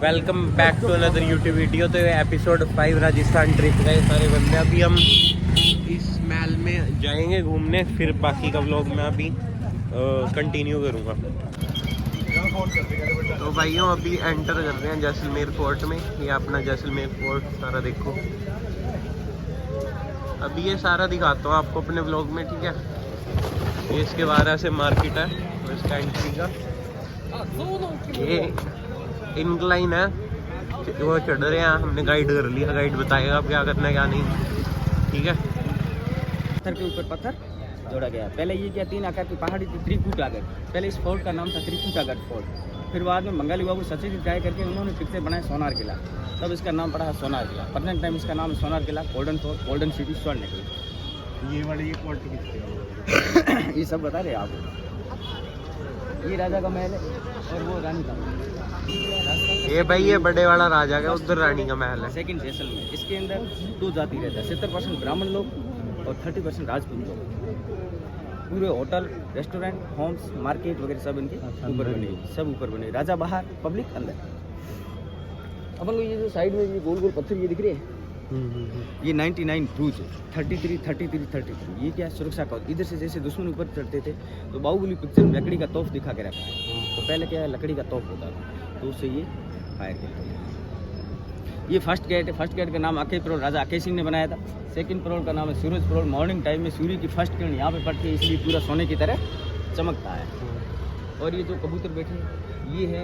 Welcome back to another YouTube video. तो ये episode 5 Rajasthan trip का ये सारे बंदे। अभी हम इस महल में जाएंगे घूमने, फिर बाकी का व्लॉग मैं अभी कंटिन्यू करूँगा। तो भाइयों अभी एंटर कर रहे हैं जैसलमेर फोर्ट में। ये अपना जैसलमेर फोर्ट सारा देखो। अभी ये सारा दिखाता हूँ आपको अपने व्लॉग में, ठीक है। ये इसके बाहर से मार्केट है और इसका एंट्री का ये इंक्लाइन है, वो चढ़ रहे हैं। हमने गाइड कर लिया, गाइड बताएगा अब क्या करना है क्या नहीं, ठीक है। पत्थर के ऊपर पत्थर जोड़ा गया। पहले ये क्या 3 आकार की पहाड़ी थी, त्रिकूटागढ़। पहले इस फोर्ट का नाम था त्रिकूटागढ़ फोर्ट। फिर बाद में बंगाली बाबू सचिव ट्राई करके उन्होंने फिर से बनाया सोनार किला, तब इसका नाम पड़ा है सोनार किला। प्रेजेंट टाइम इसका नाम है सोनार किला, गोल्डन फोर्ट, गोल्डन सिटी, स्वर्ण किला। ये वाले ये क्वालिटी कितनी ये सब बता रहे आप। ये राजा का महल है और वो रानी का महल। ये भाई ये बड़े वाला राजा का, उधर रानी का महल है। सेकंड जैसलमेर। इसके अंदर 2 जाति रहता है, 70% ब्राह्मण लोग और 30% राजपूत लोग। पूरे होटल, रेस्टोरेंट, होम्स, मार्केट वगैरह सब इनके ऊपर बने, सब ऊपर बने। राजा बाहर, पब्लिक अंदर। अपन को ये जो साइड में ये गोल गोल पत्थर ये दिख रहे हैं, ये 99 ब्रूज है। 33। ये क्या सुरक्षा का। इधर से जैसे दुश्मन ऊपर चढ़ते थे तो बाहुबली पिक्चर में लकड़ी का तोप दिखा के रखा है। तो पहले क्या है, लकड़ी का तोप होता था, तो उससे ये फायर करते थे। ये फर्स्ट गेट है। फर्स्ट गेट का नाम अकेय परोल राजा अकेय सिंह ने बनाया था। सेकंड परोल का नाम है सूरज परोल। मॉर्निंग टाइम में सूर्य की फर्स्ट किरण यहाँ पे पड़ती है, इसलिए पूरा सोने की तरह चमकता है। और ये जो कबूतर बैठे हैं ये है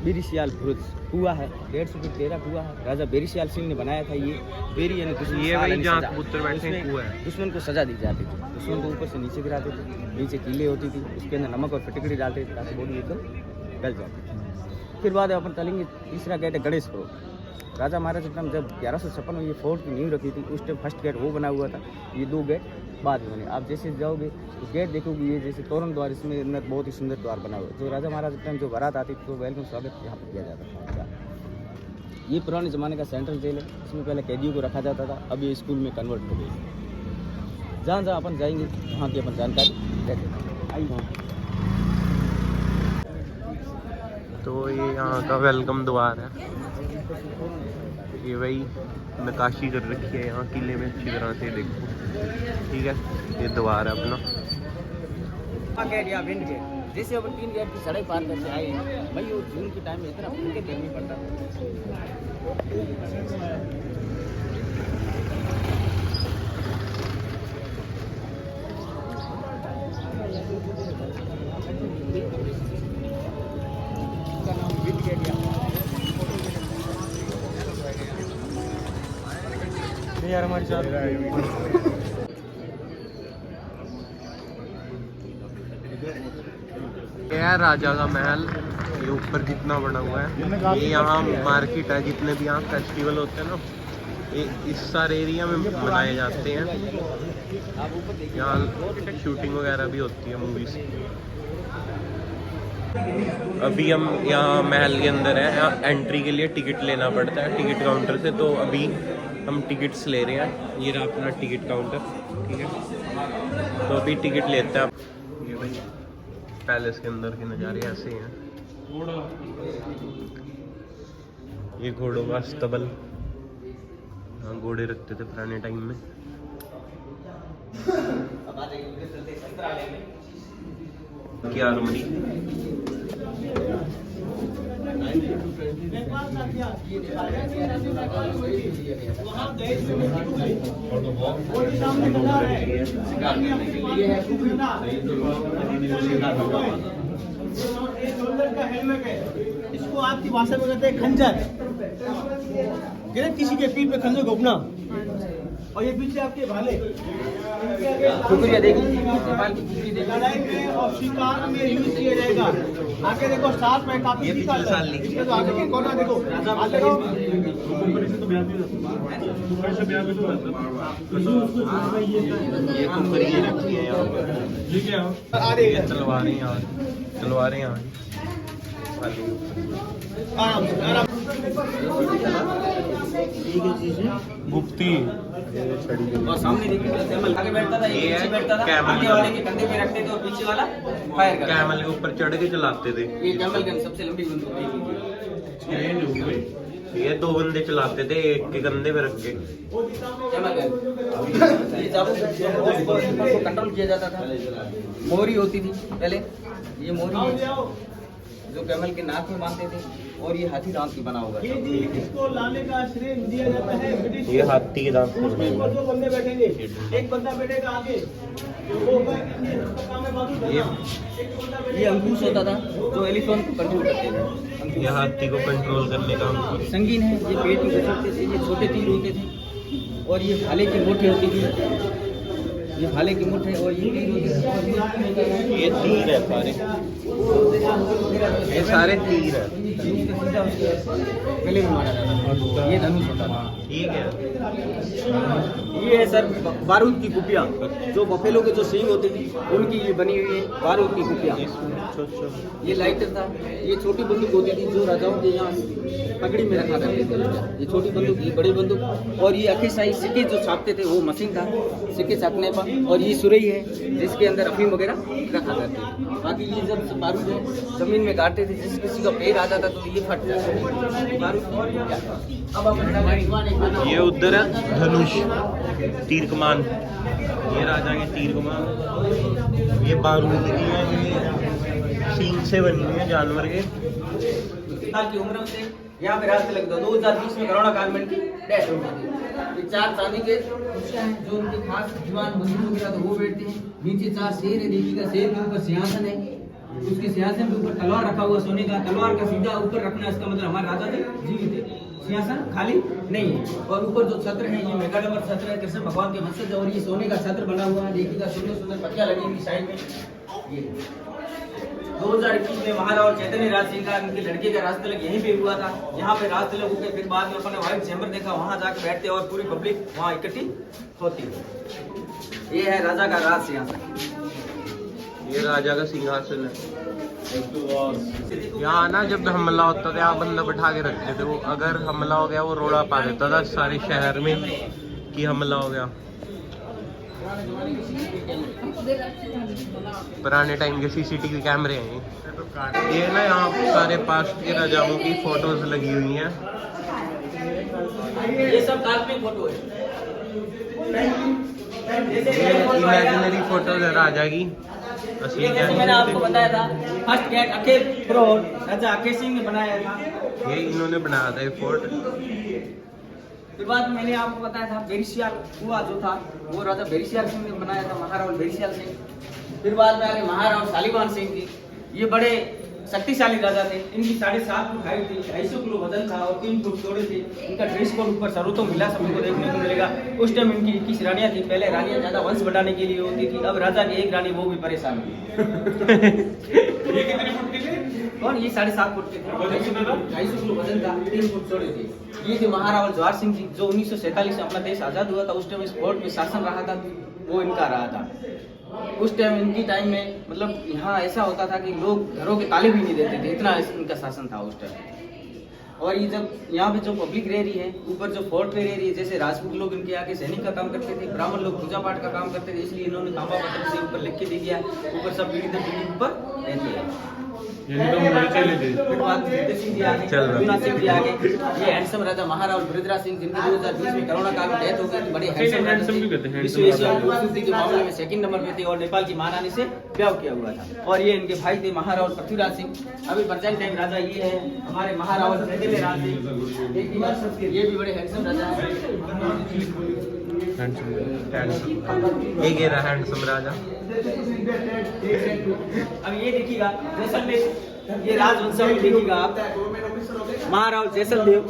बेरीसियाल बुरुज। कुआ है, 150 फीट गहरा कुआ है। राजा बेरीसियाल सिंह ने बनाया था। ये बेरी यानी ये भाई जहाँ कबूतर बैठे हैं कुआ है। दुश्मन को सजा दी जाती थी। दुश्मन को ऊपर से नीचे गिराते थे, नीचे कीले होती थी, उसके अंदर नमक और फिटकड़ी डालते थे ताकि बॉडी एकदम गल जाती थी। फिर बाद अपन चलेंगे, तीसरा गेट है गणेश परोल। राजा महाराज टाइम जब 1156 में ये फोर्ट की नींव रखी थी, उस टाइम फर्स्ट गेट वो बना हुआ था। ये 2 गेट बाद में बने। आप जैसे जाओगे तो गेट देखोगे, ये जैसे तोरण द्वार, इसमें अंदर बहुत ही सुंदर द्वार बना हुआ है। जो राजा महाराज टाइम जो बारात आती थी तो वेलकम स्वागत यहाँ पर किया जाता था। ये पुराने ज़माने का सेंट्रल जेल है। इसमें पहले कैदियों को रखा जाता था, अब ये स्कूल में कन्वर्ट हो गई। जहाँ जहाँ अपन जाएंगे वहाँ की अपन जानकारी लेते हैं। आइए। तो ये यहाँ का वेलकम द्वार है। ये भाई नकाशी कर रखी है यहाँ किले में अच्छी तरह से, देखो, ठीक है। ये द्वार है अपना गेट या विंड गेट। जैसे अपन 3 गेट की सड़क पार करके आए हैं भाई, वो जून के टाइम में इतना फूके देखने पड़ता है। यार हमारी साथ है राजा का महल। ये ऊपर कितना बना हुआ है। ये यहाँ मार्केट है, जितने भी यहाँ फेस्टिवल होते हैं ना, ये इस सारे एरिया में मनाए जाते हैं। यहाँ शूटिंग वगैरह भी होती है मूवीज। अभी हम यहाँ महल के अंदर है। यहाँ एंट्री के लिए टिकट लेना पड़ता है टिकट काउंटर से। तो अभी हम टिकट्स ले रहे हैं। ये रहा अपना टिकट काउंटर, ठीक है। तो अभी टिकट लेते हैं। ये भाई पैलेस के अंदर के नज़ारे ऐसे हैं। ये घोड़ों का अस्तबल, हाँ घोड़े रखते थे पुराने टाइम में। क्या आर्मरी, इसको आपकी भाषा में कहते हैं खंजर। किसी के पीठ पे खंजर घोपना। और ये पीछे आपके भाले लड़ाई में और शिकार में यूज किया जाएगा। आगे देखो साथ में काफी इसमें तो आगे कोना देखो, आगे देखो। ये कुंकरी रखी है यहाँ पर। ये तलवारें यहाँ, तलवारें यहाँ गुप्ती। और सामने देखिए कैमल आगे बैठता था, ये पीछे बैठता था, आगे वाले के कंधे पे रखते थे और पीछे वाला फायर करता था। कैमल के ऊपर चढ़ के चलाते थे। ये कैमल गन सबसे लंबी बंदूक है। ये 2 बंदे चलाते थे, एक के कंधे पे रख के। ये चाबुक को कंट्रोल किया जाता था। मोहरी होती थी पहले, ये मोहरी है जो कैमल के नाक में बांधते थे, और ये हाथी दांत की बना हुआ ये था। जी इसको लाने का श्रेय दिया जाता है ब्रिटिश ये हाथी के दांत से उसके ऊपर 2 बंदे बैठेंगे, एक बंदा बैठेगा आगे, वो होगा कि इसका काम है बाजू धरना, एक बंदा ये बैठेगा अंकुश होता था जो एलिफेंट को कंट्रोल करते थे। ये हाथी को कंट्रोल करने का हमको। संगीन है, ये पेट में घुसकते थे, ये छोटे तीर होते थे, और ये भाले की मुठ होती थी, ये भाले की मुठ है, और ये तीर होती थी। ये तीर है सारे, ये सारे तीर है। गले में मारा जाता था, ये धनुष होता था। ठीक है। ये है सर बारूद की कुपिया, जो बफेलो के जो सींग होते थे उनकी ये बनी हुई है बारूद की कुपिया। ये लाइटर था, ये छोटी बंदूक होती थी जो राजाओं के यहाँ पगड़ी में रखा करते थे। ये छोटी बंदूक, ये बड़ी बंदूक, और ये अखीशाही सिक्के जो छापते थे वो मशीन था सिक्के छापने पर, और ये सुरई है जिसके अंदर अफीम वगैरह रखा करते थे। बाकी ये जब बारूद है जमीन में गाड़ते थे, जिस किसी का पैर आ जाता तो ये फट जाता बारूद। अब आप ये उधर है धनुष, तीर कमान, ये राजा के तीर कमान। ये बारूद की है, ये सींग से बनी हुई है जानवर के। साल की उम्र से यहाँ पे रास्ते लग 2020 में कोरोना काल में इनकी डेथ हो गई थी। ये 4 चांदी के कुर्सियां हैं जो उनके खास दीवान बुजुर्ग वगैरह तो वो बैठते हैं। नीचे 4 शेर है, देखिएगा शेर के ऊपर सिंहासन है, उसके सिंहासन के ऊपर तलवार रखा हुआ सोने का। तलवार का सीधा ऊपर रखना, इसका मतलब हमारे राजा थे जीवित है, सिंहासन खाली नहीं है। और ऊपर जो छत्र है ये मेगाडमर छत्र है, कृष्ण भगवान के वंशज, और ये सोने का छत्र बना हुआ है। देखिएगा सुंदर सुंदर पत्तियां लगी हुई साइड में। ये 2021 में महाराज चैतन्य राज सिंह का इनके लड़के का राज तिलक यहीं पे हुआ था। यहाँ पे राज तिलक होकर फिर बाद में अपने व्हाइट चैम्बर देखा, वहाँ जाके बैठते और पूरी पब्लिक वहाँ इकट्ठी होती है। ये है राजा का राज सिंहासन। ये राजा का सिंहासन है। यहाँ ना जब हमला होता था यहाँ बंदा बैठा के रखते थे, वो अगर हमला हो गया वो रोड़ा पा देता था सारे शहर में कि हमला हो गया। पुराने टाइम के सीसीटीवी कैमरे हैं ये ना। यहाँ सारे पास्ट के राजाओं की फोटोज लगी हुई हैं। ये सब काल्पनिक फोटो है, ये इमेजिनरी फोटोज है राजा की, असली ये जैसे मैंने आपको बताया था फर्स्ट गेट अकेल फोर्ट राजा अकेल सिंह ने बनाया था। ये इन्होंने बनाया था ये फोर्ट। फिर बाद में मैंने आपको बताया था बेरिसियाल कुआ जो था वो राजा बेरिसियाल सिंह ने बनाया था, महाराव बेरिसियाल सिंह। फिर बाद में आ गए महाराव शालीवान सिंह जी, ये बड़े शक्तिशाली राजा थे। इनकी 7.5 फुट हाइट थी, 250 किलो वजन था और 3 फुट चौड़े थे। इनका ड्रेस कोड ऊपर सर्वोत्तम मिला सभी को देखने को मिलेगा। उस टाइम इनकी 21 रानियां थी। पहले रानियां ज्यादा वंश बढ़ाने के लिए होती थी, अब राजा की एक रानी वो भी परेशान हुई। ये कितने फुट के थे? कौन? ये 7.5 फुट के थे, 250 किलो वजन था, 3 फुट चौड़े थे। ये जो महाराव जवाहर सिंह जी जो 1947 से अपना देश आजाद हुआ था, उस टाइम इस फोर्ट में शासन रहा था, वो इनका रहा था। उस टाइम इनकी टाइम में मतलब यहाँ ऐसा होता था कि लोग घरों के ताले भी नहीं देते थे, इतना इनका शासन था उस टाइम। और ये जब यहाँ पे जो पब्लिक रह रही है, ऊपर जो फोर्ट पे रह रही है, जैसे राजपूत लोग इनके आके सैनिक का काम करते थे, ब्राह्मण लोग पूजा पाठ का काम करते थे, इसलिए इन्होंने तांबा पत्थर से ऊपर लिख के दे दिया, ऊपर सब पीढ़ी दर पीढ़ी ऊपर रहते हैं। ये हैंडसम राजा महाराव बृहद्राज सिंह जिनकी 2020 में कोरोना काल में डेथ हो गई। बड़े हैंडसम विश्व एशिया खूबसूरती के मामले में सेकंड नंबर पे थे और नेपाल की महारानी से ब्याह किया हुआ था। और ये इनके भाई थे महाराव पृथ्वीराज सिंह। अभी प्रेजेंट टाइम राजा ये है हमारे महाराव राज सिंह, ये भी बड़े हैंडसम राजा है। एक ये रहा हैंडसम राजा। अब ये देखिएगा जैसलमेर, ये राजवंशावली देखिएगा आप। महाराव जैसलदेव,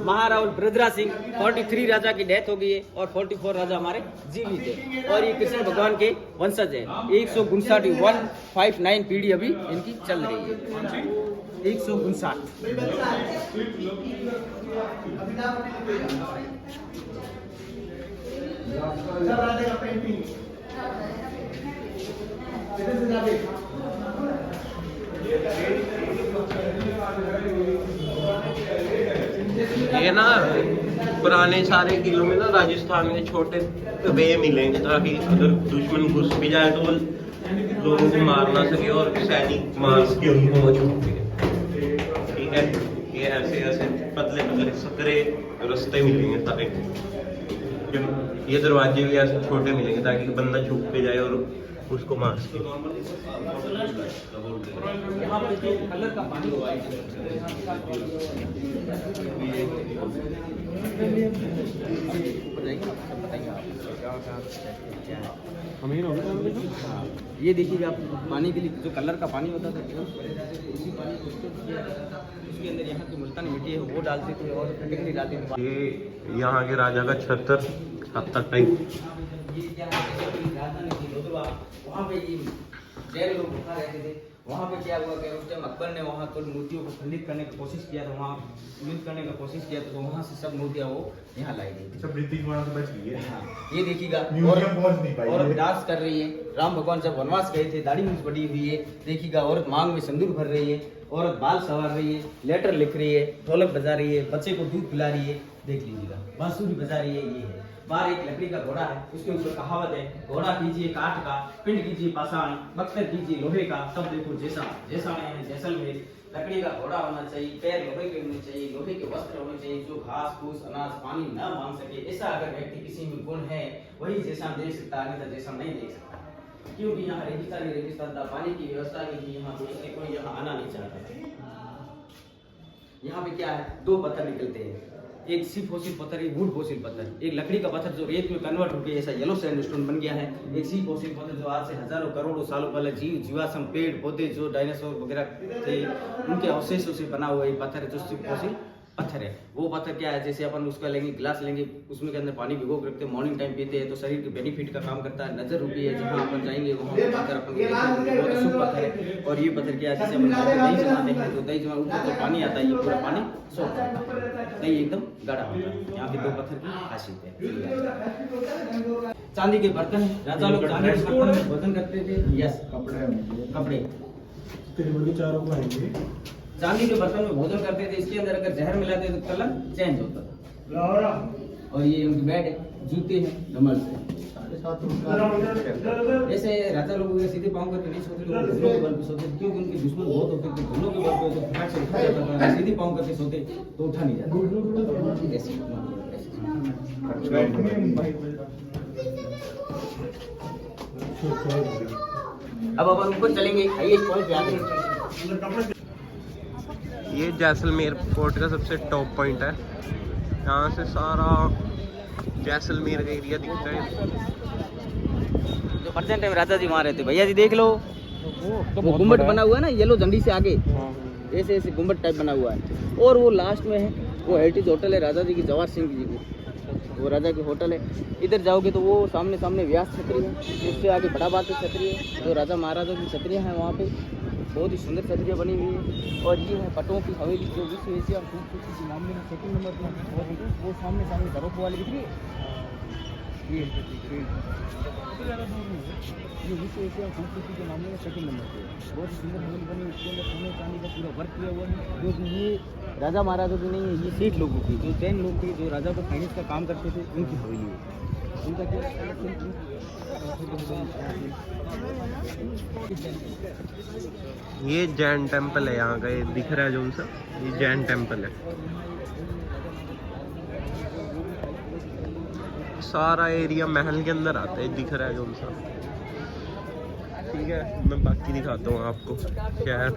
महाराव बृहद्राज सिंह, 43 राजा की डेथ हो गई है और 44 राजा हमारे जीवित है। और ये कृष्ण भगवान के वंशज है। 159 पीढ़ी अभी इनकी चल रही है। 159 ये ना पुराने सारे किलों में ना राजस्थान के छोटे वे मिलेंगे ताकि अगर दुश्मन घुस भी जाए तो वो लोगों को मार ना सके और सैनिक मार सके उनको मौजूद। ठीक है, ये ऐसे वाले सकरे रास्ते मिलेंगे सारे। ये दरवाजे भी ऐसे छोटे मिलेंगे ताकि बंदा झुक के जाए और उसको मार सके। यहाँ पे जो कलर का पानी हुआ है ये देखिए आप पानी के लिए जो कलर का पानी होता था उसी पानी को उसके अंदर यहाँ की मुल्तानी मिट्टी है वो डालते थे और फिटिंग डालते थे। ये यहाँ के राजा का छतर टाइप। वहाँ पे ये जैन लोग वहाँ रहते थे। वहाँ पे क्या हुआ कि उस टाइम अकबर ने वहाँ तो मूर्तियों को खंडित करने की कोशिश किया था, वहाँ युद्ध करने की कोशिश किया तो वहाँ से सब मूर्तियाँ वो यहाँ लाई गई। सब ब्रिटिश वहाँ से बच गई है। हाँ, ये देखिएगा म्यूजियम पहुंच नहीं पाई औरत है। डांस कर रही है। राम भगवान जब वनवास गए थे दाढ़ी मूंछ बड़ी हुई है। देखिएगा औरत मांग में सिंदूर भर रही है, औरत बाल संवार रही है, लेटर लिख रही है, ढोलक बजा रही है, बच्चे को दूध पिला रही है। देख लीजिएगा बांसुरी बजा रही है। ये है बाहर एक लकड़ी का घोड़ा है, उसके ऊपर कहावत है घोड़ा कीजिए काठ का, पिंड कीजिए पाषाण, बख्तर कीजिए लोहे का, तब देखो जैसा जैसा है जैसलमेर। लकड़ी का घोड़ा होना चाहिए, पैर लोहे के होने चाहिए, लोहे के वस्त्र होने चाहिए, जो घास फूस अनाज पानी न मांग सके। ऐसा अगर व्यक्ति किसी में गुण है वही जैसा देख सकता है, नहीं तो जैसा नहीं देख सकता। क्योंकि यहाँ रेगिस्तान था, पानी की व्यवस्था नहीं थी यहाँ, तो इसलिए कोई यहाँ आना नहीं चाहता था। यहाँ पे क्या है, दो पत्थर निकलते हैं, एक सी फोसिल पत्थर, एक वुड फोसिल पत्थर। एक लकड़ी का पत्थर जो रेत में कन्वर्ट होकर ऐसा येलो सैंडस्टोन बन गया है। एक सी फोसिल पत्थर जो आज से हजारों करोड़ों सालों पहले जीवाश्म पेड़ पौधे जो डायनासोर वगैरह थे उनके अवशेषों से बना हुआ ये पत्थर है जो सी फोसिल पत्थर है। वो पत्थर क्या है, जैसे अपन उसका लेंगे गिलास लेंगे, उसमें के अंदर पानी भिगो के रखते हैं, मॉर्निंग टाइम पीते हैं तो शरीर के बेनिफिट का काम करता है। नजर रूपी है, जहाँ अपन जाएंगे वहाँ पत्थर अपन बहुत अशुभ पत्थर है। और ये पत्थर क्या है, जैसे अपन दही जमाते हैं तो दही जमा ऊपर जो पानी आता है ये पूरा पानी सोख जाता है, दही एकदम गाढ़ा होता है। यहाँ के दो पत्थर की खासियत है। चांदी के बर्तन, राजा लोग चांदी के बर्तन में भोजन करते थे। यस, कपड़े चारों को आएंगे। चांदी के बर्तन में भोजन करते थे। इसके अंदर अगर जहर मिलाते तो कलर चेंज होता था। और ये उनकी बेड है, जूते हैं डमल से। ऐसे राजा लोग सीधे पाँव करके नहीं सोते, लोग घुटनों के बल पे सोते, क्योंकि उनके दुश्मन बहुत होते थे। घुटनों के बल पे तो फटाक से उठा जाता था, सीधे पाँव करके सोते तो उठा नहीं जाता। ऐसे अब अपन ऊपर चलेंगे, हाईएस्ट पॉइंट पे आते हैं। ये जैसलमेर फोर्ट का सबसे टॉप पॉइंट है। यहाँ से सारा जैसलमेर का एरिया दिखता है। जो प्रेजेंट टाइम राजा जी वहाँ रहते, भैया जी देख लो वो गुम्बद बना हुआ है ना येलो झंडी से आगे, ऐसे ऐसे गुम्बद टाइप बना हुआ है। और वो लास्ट में है वो हेरिटेज होटल है राजा जी की, जवाहर सिंह जी की, वो राजा की होटल है। इधर जाओगे तो वो सामने सामने व्यास छतरी है, उससे आगे बड़ा बात छतरी है, जो राजा महाराजा की छतरियाँ हैं वहाँ पे बहुत ही सुंदर छतरियाँ बनी हुई है। और ये है पटों की हवेली जो विश्व एशिया खूबसूरती के मामले में सेकंड नंबर पर है। और वो सामने सामने बर्फ वाली दिख रही है, ये विश्व एशिया खूबसूरती के मामले में सेकंड नंबर पे है। बहुत ही सुंदर हवेली बनी है, उसके अंदर सोने चांदी का पूरा वर्क किया हुआ है। जो कि ये राजा महाराजा की नहीं है, ये सेठ लोगों की, जो जैन लोग थे, जो राजा को फाइनेंस का काम करते थे, उनकी हवेली है। उनका क्या ये जैन टेम्पल है यहाँ का, ये दिख रहा है जो उनसा, ये जैन टेम्पल है। सारा एरिया महल के अंदर आता है, दिख रहा है जो उनसा। ठीक है, मैं बाकी दिखाता हूँ आपको शहर।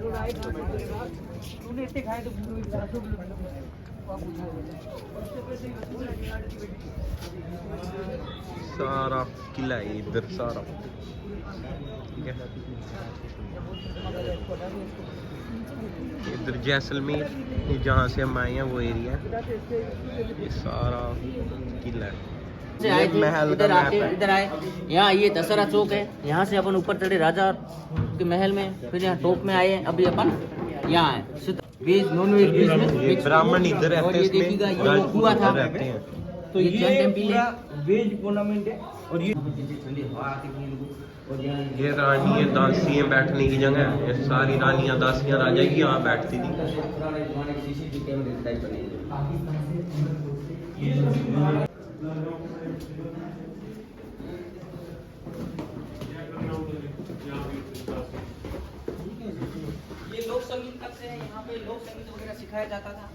सारा किला है इधर सारा, ठीक है। इधर जैसलमेर, ये जहाँ से हम आए हैं वो एरिया है, ये सारा किला है। महल का इधर मैप आके है। इधर आए, यहाँ ये दशहरा चौक है, यहाँ से अपन ऊपर चढ़े राजा के महल में, फिर यहाँ टॉप में आए, अभी अपन यहाँ है वेज नॉन वेज बीच में। ये ब्राह्मण इधर और रहते ये हैं, देखिएगा ये इसमें हुआ था, रहते हैं। तो ये जैन टेम्पल है। वेज टूर्नामेंट है। और ये ठंडी हवा आती थी इनको। और यहाँ ये रानी है दासियाँ बैठने की जगह है, ये सारी रानियाँ दासियाँ राजा की यहाँ बैठती थी। पुराने जमाने के CCTV कैमरे टाइप बने हैं। ये लोक संगीत का यहाँ पे लोक संगीत वगैरह सिखाया जाता था।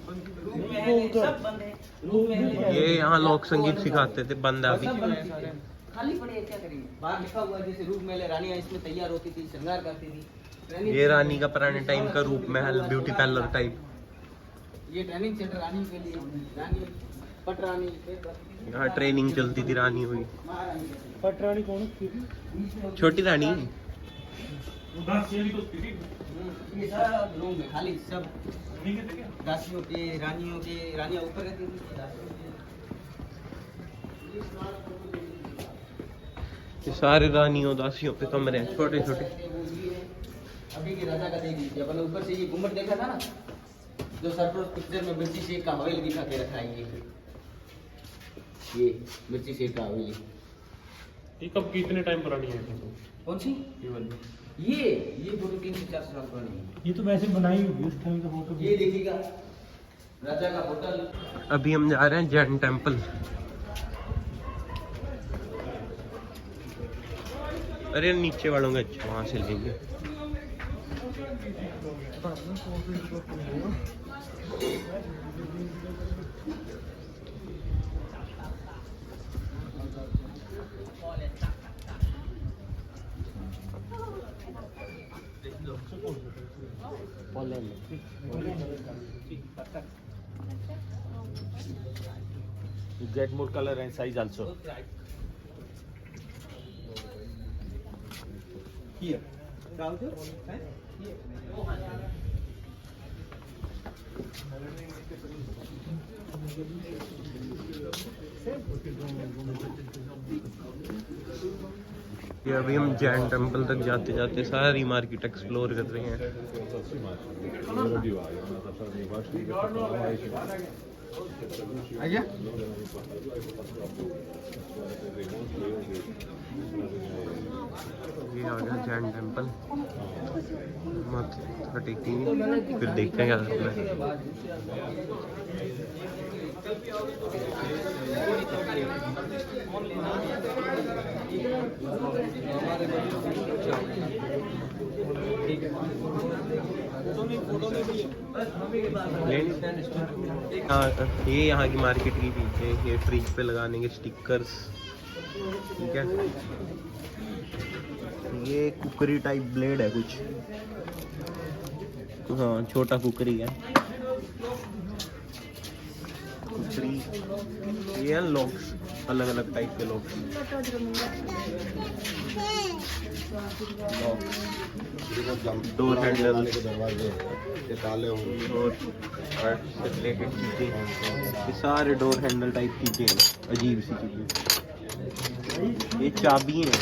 रूप महल है, सब बंद है। रूप महल है। ये यहाँ लोक संगीत सिखाते थे, बंद है अभी। सब बंद है। खाली पड़े हैं, क्या करेंगे? बाहर लिखा हुआ है जैसे रूप महल है, रानियां इसमें तैयार होती थी, श्रृंगार करती थी। ये रानी का पुराने टाइम का रूप महल, ब्यूटी पार्लर टाइप। ये ट्रेनिंग सेंटर रानी के लिए, रानी पटरानी, यहाँ ट्रेनिंग चलती थी रानी हुई। महारानी। पटरानी कौन थी? छोटी रानी। ये सब रूम में खाली सब दासियों के, रानियों के, रानियां ऊपर रहती थी, दासियों के। ये सारे रानियों दासियों पे कमरे हैं, छोटे छोटे। अभी के राजा का देख लीजिए, अपन ऊपर से ये गुम्बद देखा था ना, जो सरफरोश पिक्चर में मिर्ची शेख का हवेली दिखा के रखा है। ये मिर्ची शेख का हवेली। ये कब कितने टाइम पुरानी है? कौन सी? ये फोटो 3 से 4 साल पुरानी है। ये तो वैसे बनाई होगी उस टाइम का फोटो। ये देखिएगा राजा का होटल। अभी हम जा रहे हैं जैन टेम्पल। अरे नीचे वालों का अच्छा, वहाँ से लेंगे। You get more color and size also. Here. Trousers? ये अभी हम जैन टेम्पल तक जाते जाते सारी मार्केट एक्सप्लोर कर रहे हैं। आइए। ये आ गया जैन टेम्पल। माथा टेकेंगे, फिर देखते हैं क्या करना है। हाँ, ये यहाँ की मार्केट की पीछे ये फ्रिज पे लगाने के स्टिकर्स। ठीक है, ये कुकरी टाइप ब्लेड है कुछ। हाँ, छोटा कुकरी है। कुकरी, ये है लॉक्स, अलग अलग टाइप के लॉक्स। डोर हैंडल ताले होंगे और से रिलेटेड चीजें, ये सारे डोर हैंडल टाइप चीजें, अजीब सी चीजें। ये चाबी है।